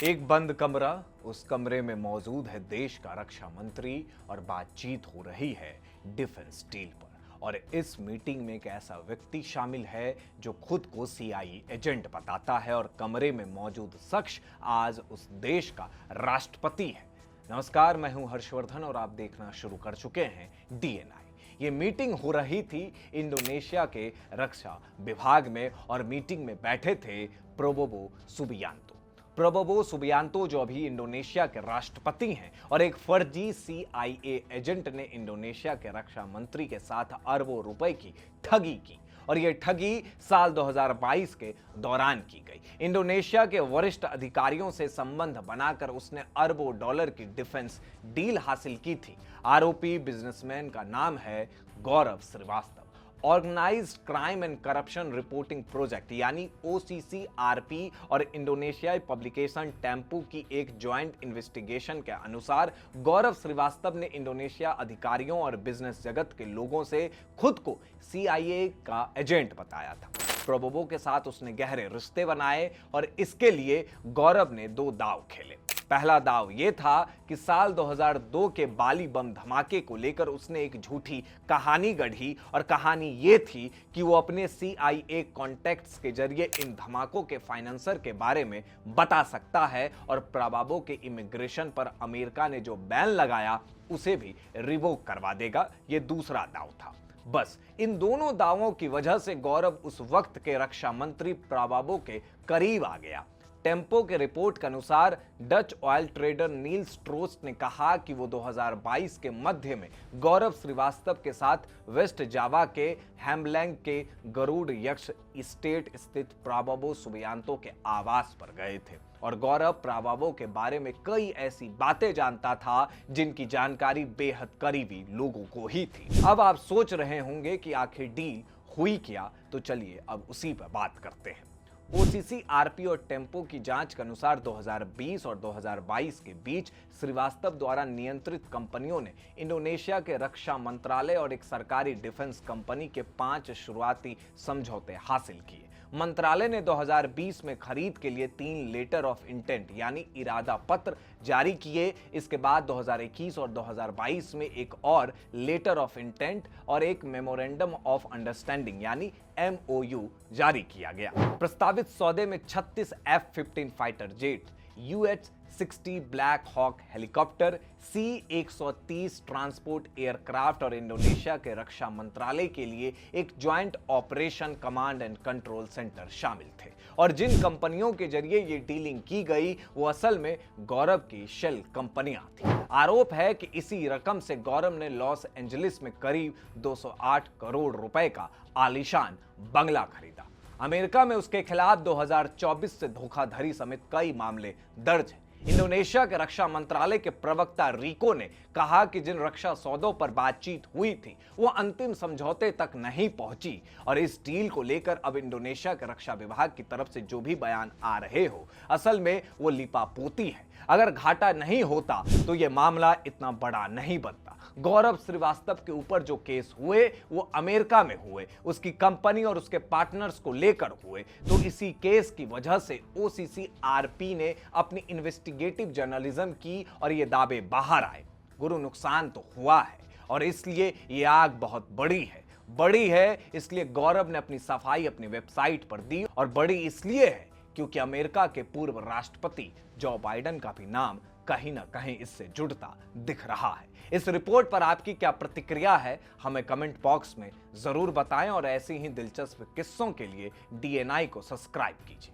एक बंद कमरा, उस कमरे में मौजूद है देश का रक्षा मंत्री और बातचीत हो रही है डिफेंस डील पर। और इस मीटिंग में एक ऐसा व्यक्ति शामिल है जो खुद को सीआईए एजेंट बताता है और कमरे में मौजूद शख्स आज उस देश का राष्ट्रपति है। नमस्कार, मैं हूं हर्षवर्धन और आप देखना शुरू कर चुके हैं डीएनआई। ये मीटिंग हो रही थी इंडोनेशिया के रक्षा विभाग में और मीटिंग में बैठे थे प्रोबोवो सुबियांतो। प्रोबोवो सुबियांतो जो अभी इंडोनेशिया के राष्ट्रपति हैं और एक फर्जी सीआईए एजेंट ने इंडोनेशिया के रक्षा मंत्री के साथ अरबों रुपए की ठगी की और यह ठगी साल 2022 के दौरान की गई। इंडोनेशिया के वरिष्ठ अधिकारियों से संबंध बनाकर उसने अरबों डॉलर की डिफेंस डील हासिल की थी। आरोपी बिजनेसमैन का नाम है Gaurav Shrivastava. Organised crime and corruption reporting project यानी ओसीसीआरपी और इंडोनेशियाई पब्लिकेशन टेम्पू की एक ज्वाइंट इन्वेस्टिगेशन के अनुसार गौरव श्रीवास्तव ने इंडोनेशिया अधिकारियों और बिजनेस जगत के लोगों से खुद को सीआईए का एजेंट बताया था। प्रोबोवो के साथ उसने गहरे रिश्ते बनाए और इसके लिए गौरव ने दो दांव खेले। पहला दांव यह था कि साल 2002 के बाली बम धमाके को लेकर उसने एक झूठी कहानी गढ़ी और कहानी यह थी कि वो अपने सीआईए कॉन्टैक्ट्स के जरिए इन धमाकों के फाइनेंसर के बारे में बता सकता है और प्रोबोवो के इमिग्रेशन पर अमेरिका ने जो बैन लगाया उसे भी रिवोक करवा देगा। यह दूसरा दांव था। बस इन दोनों दावों की वजह से गौरव उस वक्त के रक्षा मंत्री प्रोबोवो के करीब आ गया। टेम्पो के रिपोर्ट के अनुसार डच ऑयल ट्रेडर नील्स ट्रोस्ट ने कहा कि वो 2022 के मध्य में गौरव श्रीवास्तव के साथ वेस्ट जावा के हैम्बलैंग के गरुड़ यक्ष स्टेट स्थित प्रोबोवो सुबियांतो के आवास पर गए थे और गौरव प्रोबोवो के बारे में कई ऐसी बातें जानता था जिनकी जानकारी बेहद करीबी लोगों को ही थी। अब आप सोच रहे होंगे कि आखिर डील हुई क्या, तो चलिए अब उसी पर बात करते हैं। ओसीसीआरपी और टेम्पो की जांच के अनुसार 2020 और 2022 के बीच श्रीवास्तव द्वारा नियंत्रित कंपनियों ने इंडोनेशिया के रक्षा मंत्रालय और एक सरकारी डिफेंस कंपनी के 5 शुरुआती समझौते हासिल किए। मंत्रालय ने 2020 में खरीद के लिए 3 लेटर ऑफ इंटेंट यानी इरादा पत्र जारी किए। इसके बाद 2021 और 2022 में एक और लेटर ऑफ इंटेंट और एक मेमोरेंडम ऑफ अंडरस्टैंडिंग यानी एमओयू जारी किया गया। प्रस्तावित सौदे में 36 F-15 fighter jet, UH-60 Black Hawk helicopter, C-130 transport aircraft और इंडोनेशिया के रक्षा मंत्रालय के लिए एक joint operation command and control centre शामिल थे। और जिन कंपनियों के जरिए ये डीलिंग की गई वो असल में गौरव की शेल कंपनियां थी। आरोप है कि इसी रकम से गौरव ने लॉस एंजलिस में करीब 208 करोड़ रुपए का आलीशान बंगला खरीदा। अमेरिका में उसके खिलाफ 2024 से धोखाधड़ी समेत कई मामले दर्ज हैं। इंडोनेशिया के रक्षा मंत्रालय के प्रवक्ता रिको ने कहा कि जिन रक्षा सौदों पर बातचीत हुई थी वो अंतिम समझौते तक नहीं पहुंची और इस डील को लेकर अब इंडोनेशिया के रक्षा विभाग की तरफ से जो भी बयान आ रहे हो असल में वो लिपापोती है। अगर घाटा नहीं होता तो ये मामला इतना बड़ा नहीं बनता। गौरव श्रीवास्तव के ऊपर जो केस हुए वो अमेरिका में हुए, उसकी कंपनी और उसके पार्टनर्स को लेकर हुए। तो इसी केस की वजह से ओसीसीआरपी ने अपनी इन्वेस्टिगेटिव जर्नलिज्म की और ये दावे बाहर आए। गुरु नुकसान तो हुआ है और इसलिए ये आग बहुत बड़ी है। इसलिए गौरव ने अपनी सफाई अपनी वेबसाइट पर दी और बड़ी इसलिए है क्योंकि अमेरिका के पूर्व राष्ट्रपति जो बाइडेन का भी नाम कहीं ना कहीं इससे जुड़ता दिख रहा है। इस रिपोर्ट पर आपकी क्या प्रतिक्रिया है, हमें कमेंट बॉक्स में जरूर बताएं और ऐसे ही दिलचस्प किस्सों के लिए डीएनआई को सब्सक्राइब कीजिए।